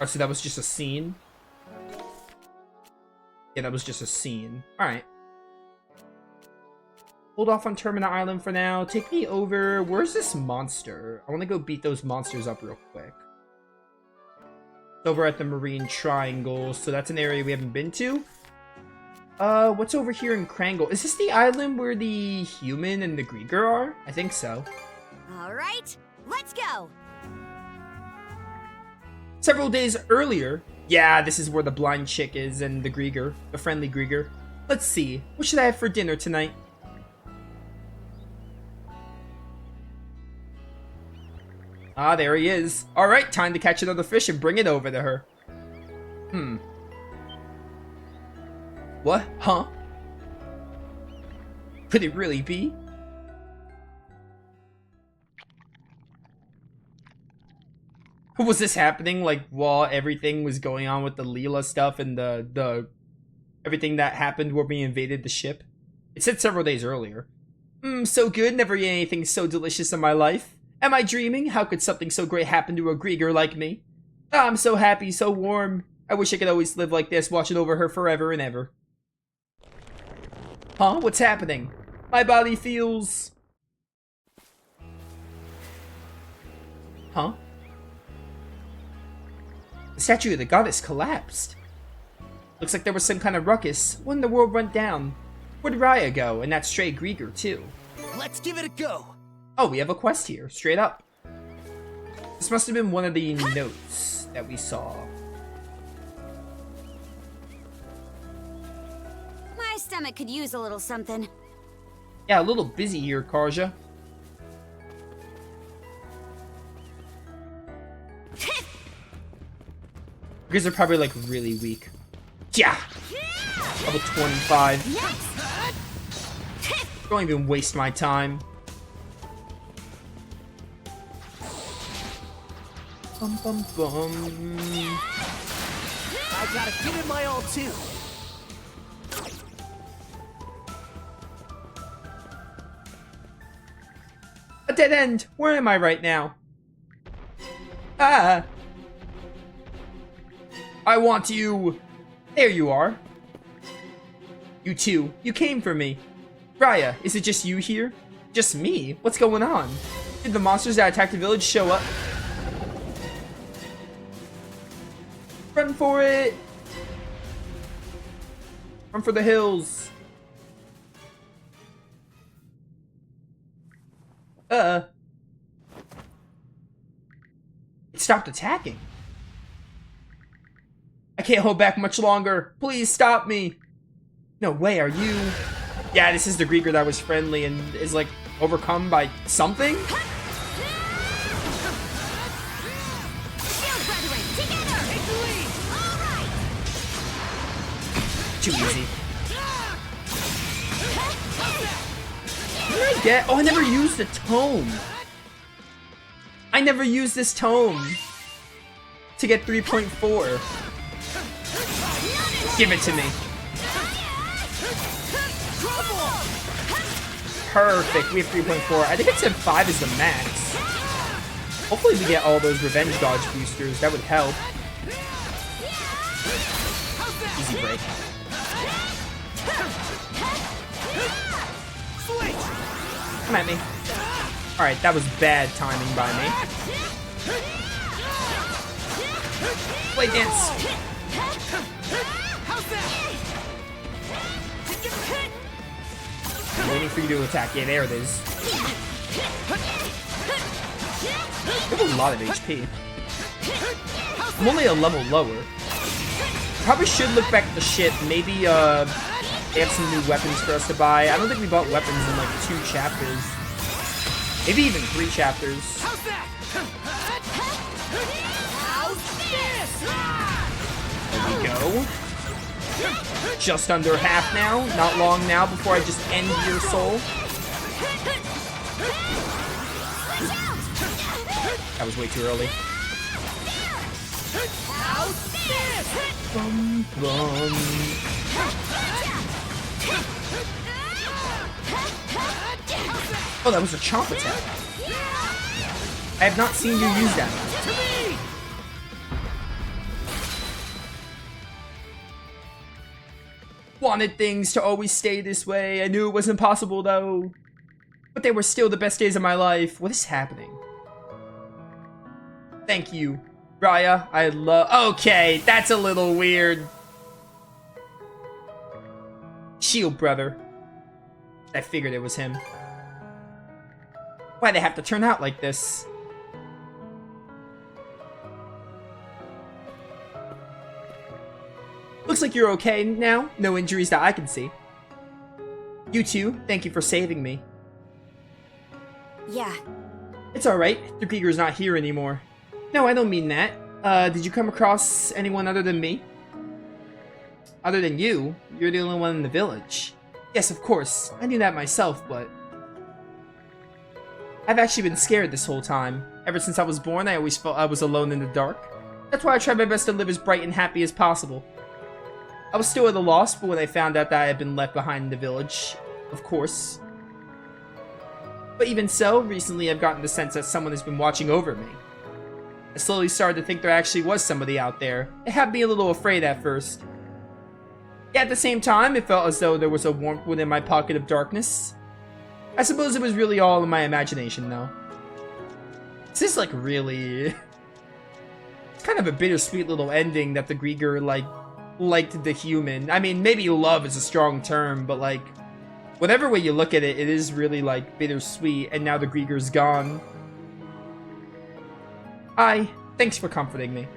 Oh, so that was just a scene? Yeah, that was just a scene. Alright. Hold off on Termina Island for now. Take me over. Where's this monster? I want to go beat those monsters up real quick. It's over at the Marine Triangle, so that's an area we haven't been to. What's over here in Krangal? Is this the island where the human and the griegr are? I think so. Alright, let's go! Several days earlier. Yeah, this is where the blind chick is and the griegr. The friendly griegr. Let's see. What should I have for dinner tonight? Ah, there he is. Alright, time to catch another fish and bring it over to her. What? Huh? Could it really be? Was this happening, like, while everything was going on with the Leela stuff and the everything that happened where we invaded the ship? It said several days earlier. So good, never ate anything so delicious in my life. Am I dreaming? How could something so great happen to a griegr like me? Ah, I'm so happy, so warm. I wish I could always live like this, watching over her forever and ever. Huh? What's happening? My body feels... Huh? The statue of the goddess collapsed. Looks like there was some kind of ruckus. What in the world went down? Where'd Raya go? And that stray griegr, too. Let's give it a go. Oh, we have a quest here, straight up. This must have been one of the notes that we saw. My stomach could use a little something. Yeah, a little busy here, Karja. Because they're probably like really weak. Yeah! Level 25. Don't even waste my time. Bum bum bum. I gotta give it my all too. A dead end! Where am I right now? Ah! I want you! There you are. You two, you came for me. Raya, is it just you here? Just me? What's going on? Did the monsters that attacked the village show up? Run for it! Run for the hills. It stopped attacking. I can't hold back much longer. Please stop me. No way, are you? Yeah, this is the griegr that was friendly and is like overcome by something? Too easy. What did I get? Oh, I never used the tome. I never used this tome to get 3.4. Give it to me. Perfect. We have 3.4. I think it said 5 is the max. Hopefully we get all those revenge dodge boosters. That would help. Easy break. Come at me. Alright, that was bad timing by me. Play dance. I'm waiting for you to attack. Yeah, there it is. You have a lot of HP. I'm only a level lower. Probably should look back at the ship. Maybe, they have some new weapons for us to buy. I don't think we bought weapons in, like, 2 chapters. Maybe even 3 chapters. There we go. Just under half now. Not long now before I just end your soul. That was way too early. Bum, bum. Oh, that was a chomp attack. I have not seen you use that. wanted things to always stay this way. I knew it wasn't possible though. But they were still the best days of my life. What is happening? Thank you, Raya. I love... Okay, that's a little weird. Shield brother. I figured it was him. Why'd they have to turn out like this? Looks like you're okay now. No injuries that I can see. You too. Thank you for saving me. Yeah. It's alright. The grigr's not here anymore. No, I don't mean that. Did you come across anyone other than me? Other than you? You're the only one in the village. Yes, of course. I knew that myself, but... I've actually been scared this whole time. Ever since I was born, I always felt I was alone in the dark. That's why I tried my best to live as bright and happy as possible. I was still at a loss, but when I found out that I had been left behind in the village, of course. But even so, recently I've gotten the sense that someone has been watching over me. I slowly started to think there actually was somebody out there. It had me a little afraid at first. Yet at the same time, it felt as though there was a warmth within my pocket of darkness. I suppose it was really all in my imagination, though. This is, like, really... It's kind of a bittersweet little ending that the griegr, liked the human. I mean, maybe love is a strong term, but, like... Whatever way you look at it, it is really, like, bittersweet, and now the grigr's gone. Thanks for comforting me.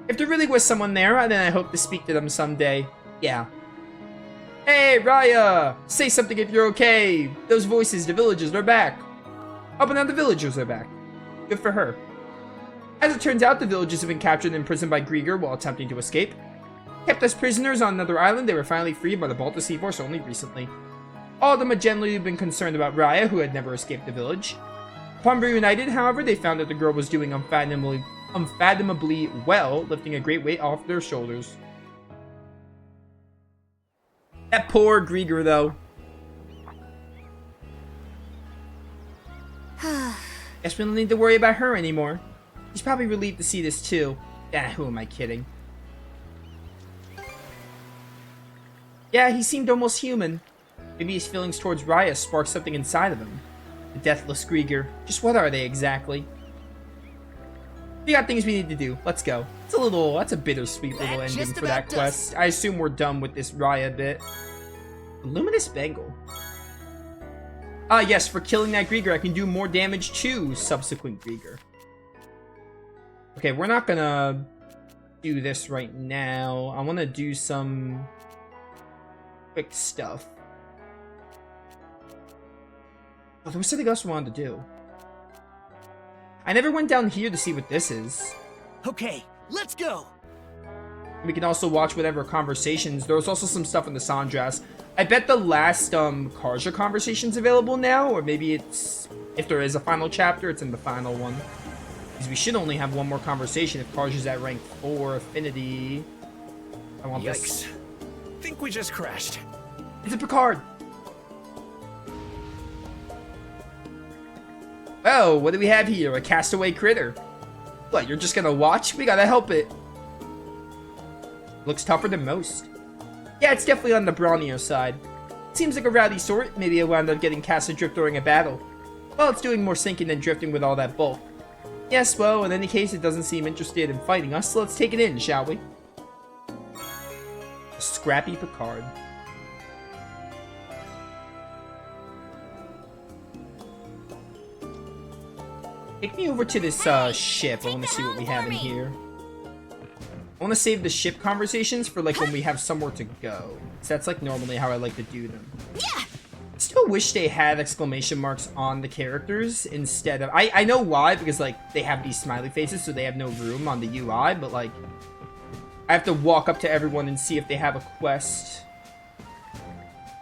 If there really was someone there, then I hope to speak to them someday. Yeah. Hey, Raya! Say something if you're okay! Those voices, the villagers, they're back! Oh, but now the villagers are back. Good for her. As it turns out, the villagers have been captured and imprisoned by griegr while attempting to escape. Kept as prisoners on another island, they were finally freed by the Baltic Sea Force only recently. All of them had generally been concerned about Raya, who had never escaped the village. Upon reunited, however, they found that the girl was doing unfathomably well, lifting a great weight off their shoulders. That poor griegr, though. Guess we don't need to worry about her anymore. He's probably relieved to see this too. Who am I kidding? Yeah, he seemed almost human. Maybe his feelings towards Raya sparked something inside of him. The deathless griegr. Just what are they exactly? We got things we need to do. Let's go. That's a bittersweet little ending for that quest. I assume we're done with this Raya bit. Luminous Bangle. Yes, for killing that griegr, I can do more damage to subsequent griegr. Okay, we're not gonna do this right now. I want to do some quick stuff. Oh, there was something else we wanted to do. I never went down here to see what this is. Okay, let's go. We can also watch whatever conversations. There was also some stuff in the Sandras. I bet the last Karja conversation's available now, or maybe it's, if there is a final chapter, it's in the final one. Because we should only have one more conversation if Karja's at rank 4 affinity. I want this. Yikes. Think we just crashed. It's a Picard. Oh, what do we have here? A castaway critter. What, you're just gonna watch? We gotta help it. Looks tougher than most. Yeah, it's definitely on the brawnier side. Seems like a rowdy sort. Maybe it wound up getting cast adrift during a battle. Well, it's doing more sinking than drifting with all that bulk. Yes, well, in any case, it doesn't seem interested in fighting us, so let's take it in, shall we? A scrappy Picard. Take me over to this ship. I want to see what we have in here. I want to save the ship conversations for like when we have somewhere to go. So that's like normally how I like to do them. Yeah. I still wish they had exclamation marks on the characters instead of... I know why, because like they have these smiley faces so they have no room on the UI, but like I have to walk up to everyone and see if they have a quest.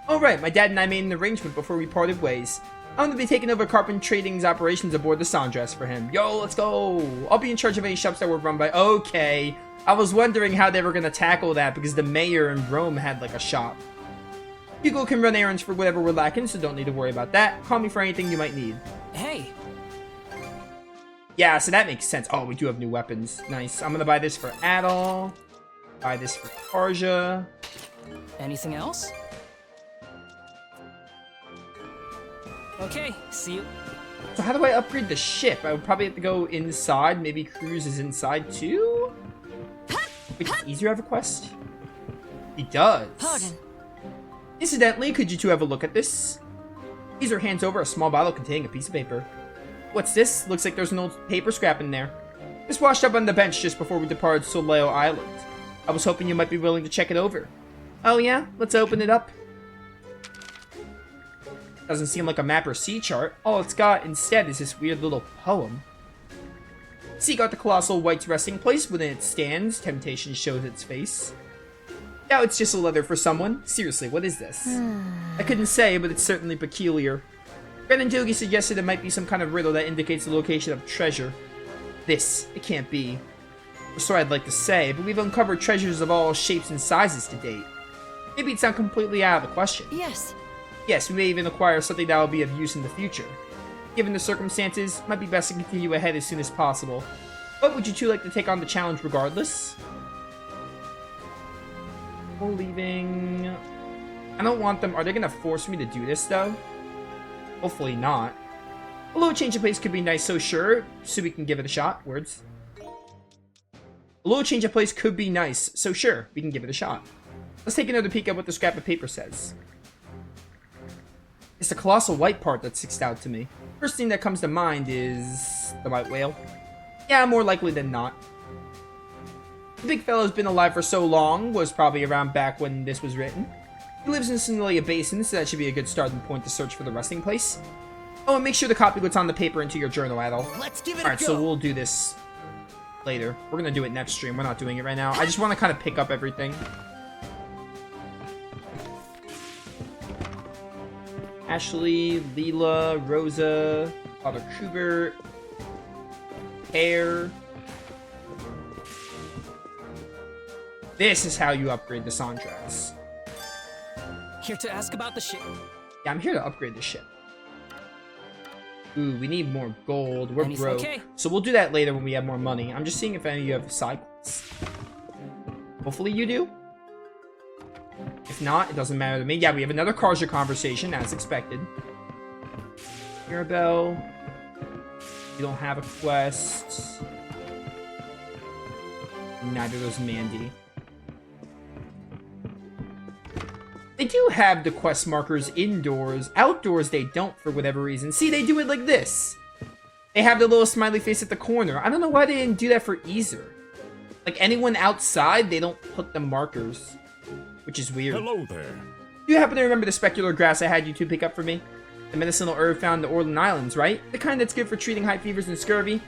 Alright, my dad and I made an arrangement before we parted ways. I'm gonna be taking over Carpent Trading's operations aboard the Sandras for him. Yo, let's go! I'll be in charge of any shops that were run by... Okay. I was wondering how they were gonna tackle that because the mayor in Rome had like a shop. Hugo can run errands for whatever we're lacking, so don't need to worry about that. Call me for anything you might need. Hey. Yeah, so that makes sense. Oh, we do have new weapons. Nice. I'm gonna buy this for Adol. Buy this for Karja. Anything else? Okay, see you. So how do I upgrade the ship? I would probably have to go inside. Maybe Cruz is inside too? Wait, does Easier have a quest? He does. Pardon. Incidentally, could you two have a look at this? Easier hands over a small bottle containing a piece of paper. What's this? Looks like there's an old paper scrap in there. This washed up on the bench just before we departed Soleo Island. I was hoping you might be willing to check it over. Oh yeah? Let's open it up. Doesn't seem like a map or sea chart. All it's got instead is this weird little poem. Seek out the colossal white's resting place. Within it stands. Temptation shows its face. Now it's just a letter for someone. Seriously, what is this? I couldn't say, but it's certainly peculiar. Ren and Doogie suggested it might be some kind of riddle that indicates the location of treasure. It can't be. Or so I'd like to say, but we've uncovered treasures of all shapes and sizes to date. Maybe it's not completely out of the question. Yes. Yes, we may even acquire something that will be of use in the future. Given the circumstances, it might be best to continue ahead as soon as possible. But would you two like to take on the challenge regardless? We're leaving... I don't want them... Are they gonna force me to do this, though? Hopefully not. A little change of pace could be nice, so sure. So we can give it a shot. Words. A little change of place could be nice, so sure. We can give it a shot. Let's take another peek at what the scrap of paper says. It's the colossal white part that sticks out to me. First thing that comes to mind is... the white whale. Yeah, more likely than not. The big fellow's been alive for so long, was probably around back when this was written. He lives in Sinalia Basin, so that should be a good starting point to search for the resting place. Oh, and make sure to copy what's on the paper into your journal, Adol. Let's give it Alright, a go. so we'll do this later. We're gonna do it next stream. We're not doing it right now. I just want to kind of pick up everything. Ashley, Leela, Rosa, Father Kubert, Hare. This is how you upgrade the Sandras. Here to ask about the ship. Yeah, I'm here to upgrade the ship. Ooh, we need more gold. We're Anything broke. okay? So we'll do that later when we have more money. I'm just seeing if any of you have side quests. Hopefully you do. If not, it doesn't matter to me. Yeah, we have another Karja conversation, as expected. Mirabelle. You don't have a quest. Neither does Mandy. They do have the quest markers indoors. Outdoors, they don't for whatever reason. See, they do it like this. They have the little smiley face at the corner. I don't know why they didn't do that for Easer. Like, anyone outside, they don't put the markers. Which is weird. Hello there. Do you happen to remember the specular grass I had you two pick up for me? The medicinal herb found in the Orland Islands, right? The kind that's good for treating high fevers and scurvy?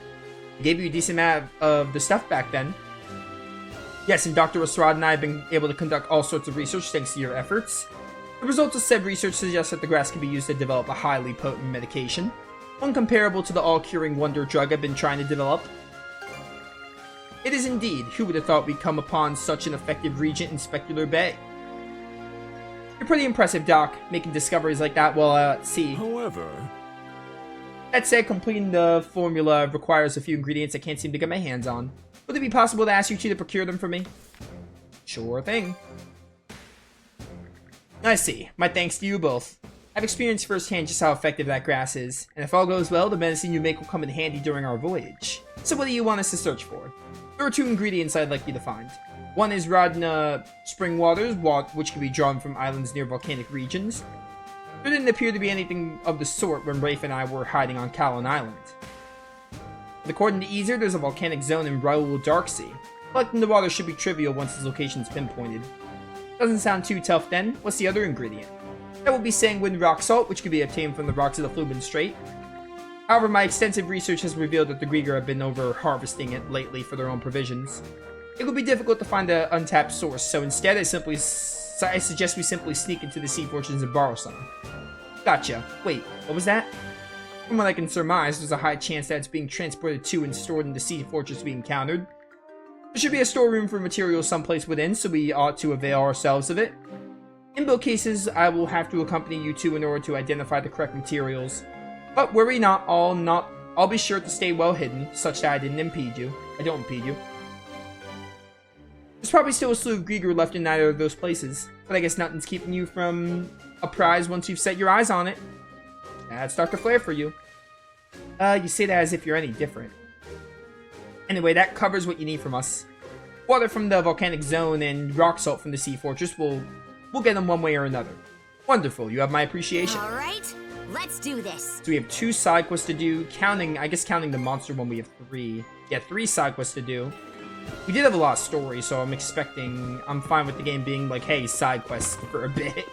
I gave you a decent amount of the stuff back then. Yes, and Dr. Osrod and I have been able to conduct all sorts of research thanks to your efforts. The results of said research suggest that the grass can be used to develop a highly potent medication, one comparable to the all-curing wonder drug I've been trying to develop. It is indeed. Who would have thought we'd come upon such an effective regent in Specular Bay? You're pretty impressive, Doc, making discoveries like that while at sea. However, That said, completing the formula requires a few ingredients I can't seem to get my hands on. Would it be possible to ask you two to procure them for me? Sure thing. I see. My thanks to you both. I've experienced firsthand just how effective that grass is, and if all goes well, the medicine you make will come in handy during our voyage. So what do you want us to search for? There are two ingredients I'd like you to find. One is Radna spring waters, which can be drawn from islands near volcanic regions. There didn't appear to be anything of the sort when Rafe and I were hiding on Callan Island. But according to Easer, there's a volcanic zone in Raoul Darksea. Collecting the water should be trivial once its location is pinpointed. Doesn't sound too tough then. What's the other ingredient? That would be sanguine rock salt, which could be obtained from the rocks of the Flumen Strait. However, my extensive research has revealed that the griegr have been over-harvesting it lately for their own provisions. It would be difficult to find an untapped source, so instead I suggest we simply sneak into the sea fortunes and borrow some. Gotcha. Wait, what was that? From what I can surmise, there's a high chance that it's being transported to and stored in the sea fortress to be encountered. There should be a storeroom for materials someplace within, so we ought to avail ourselves of it. In both cases, I will have to accompany you two in order to identify the correct materials. But worry not, I'll be sure to stay well hidden, such that I didn't impede you. I don't impede you. There's probably still a slew of griegr left in either of those places, but I guess nothing's keeping you from a prize once you've set your eyes on it. That's Dr. Flare for you. You say that as if you're any different. Anyway, that covers what you need from us. Water from the volcanic zone and rock salt from the sea fortress we'll get them one way or another. Wonderful, you have my appreciation. All right, let's do this. So we have 2 side quests to do, counting the monster one, we have 3. Yeah, 3 side quests to do. We did have a lot of story, so I'm fine with the game being like, hey, side quests for a bit.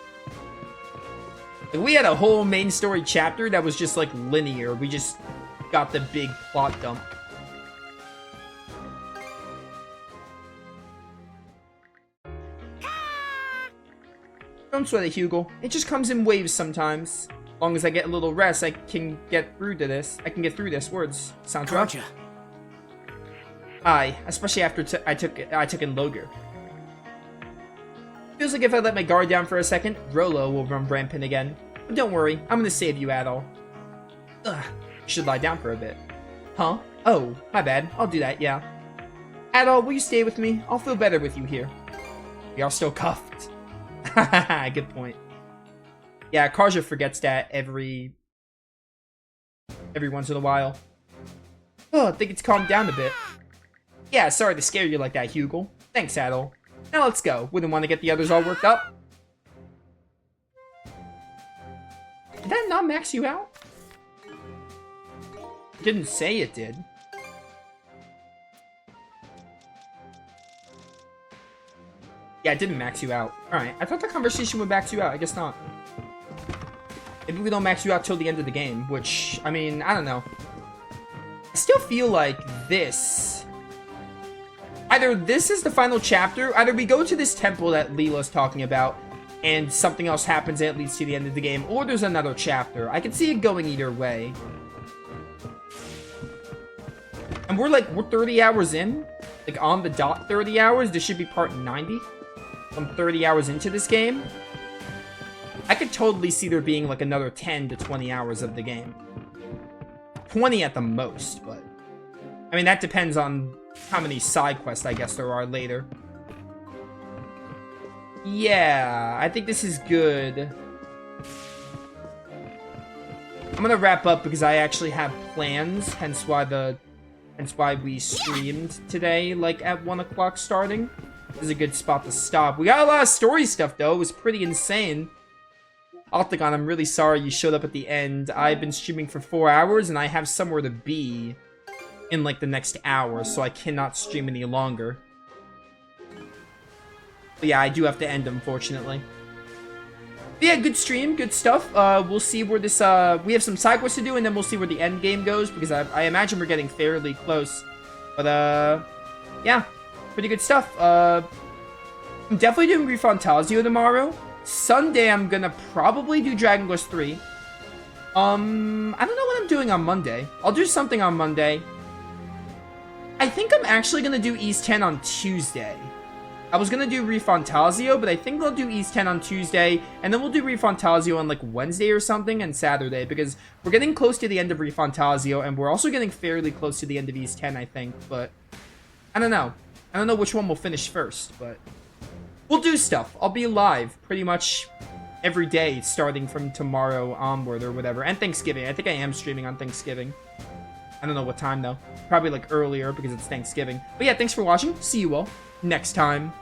Like, we had a whole main story chapter that was just like linear. We just got the big plot dump. Don't sweat it, Hugel. It just comes in waves sometimes. As long as I get a little rest, I can get through to this. I can get through this. Words. Sounds rough. Gotcha. Aye, especially after I took in Loger. Feels like if I let my guard down for a second, Rolo will run rampant again. But don't worry, I'm gonna save you, Adol. Ugh, you should lie down for a bit. Huh? Oh, my bad. I'll do that, yeah. Adol, will you stay with me? I'll feel better with you here. We are still cuffed. Good point. Yeah, Karja forgets that every once in a while. Oh, I think it's calmed down a bit. Yeah, sorry to scare you like that, Hugel. Thanks, Adol. Now let's go. Wouldn't want to get the others all worked up. Did that not max you out? It didn't say it did. Yeah, it didn't max you out. Alright, I thought the conversation would max you out. I guess not. Maybe we don't max you out till the end of the game, which, I mean, I don't know. I still feel like this... Either this is the final chapter, either we go to this temple that Leela's talking about, and something else happens and it leads to the end of the game, or there's another chapter. I can see it going either way. And we're 30 hours in? Like, on the dot 30 hours? This should be part 90? I'm 30 hours into this game. I could totally see there being, like, another 10 to 20 hours of the game. 20 at the most, but... I mean, that depends on how many side quests I guess there are later. Yeah, I think this is good. I'm gonna wrap up because I actually have plans, hence why we streamed today, like, at 1 o'clock starting. This is a good spot to stop. We got a lot of story stuff, though. It was pretty insane. Octagon, I'm really sorry you showed up at the end. I've been streaming for 4 hours, and I have somewhere to be in, like, the next hour, so I cannot stream any longer. But yeah, I do have to end, unfortunately. But yeah, good stream, good stuff. We'll see where this, we have some side quests to do, and then we'll see where the end game goes, because I imagine we're getting fairly close. But, yeah, pretty good stuff. I'm definitely doing Refantasio tomorrow. Sunday, I'm gonna probably do Dragon Quest 3. I don't know what I'm doing on Monday. I'll do something on Monday. I think I'm actually gonna do East 10 on Tuesday. I was gonna do Refantasio, but I think I'll do East 10 on Tuesday, and then we'll do Refantasio on, like, Wednesday or something, and Saturday, because we're getting close to the end of Refantasio, and we're also getting fairly close to the end of East 10, I think, but I don't know. I don't know which one will finish first, but we'll do stuff. I'll be live pretty much every day, starting from tomorrow onward or whatever, and Thanksgiving. I think I am streaming on Thanksgiving. I don't know what time, though. Probably, like, earlier, because it's Thanksgiving. But yeah, thanks for watching. See you all next time.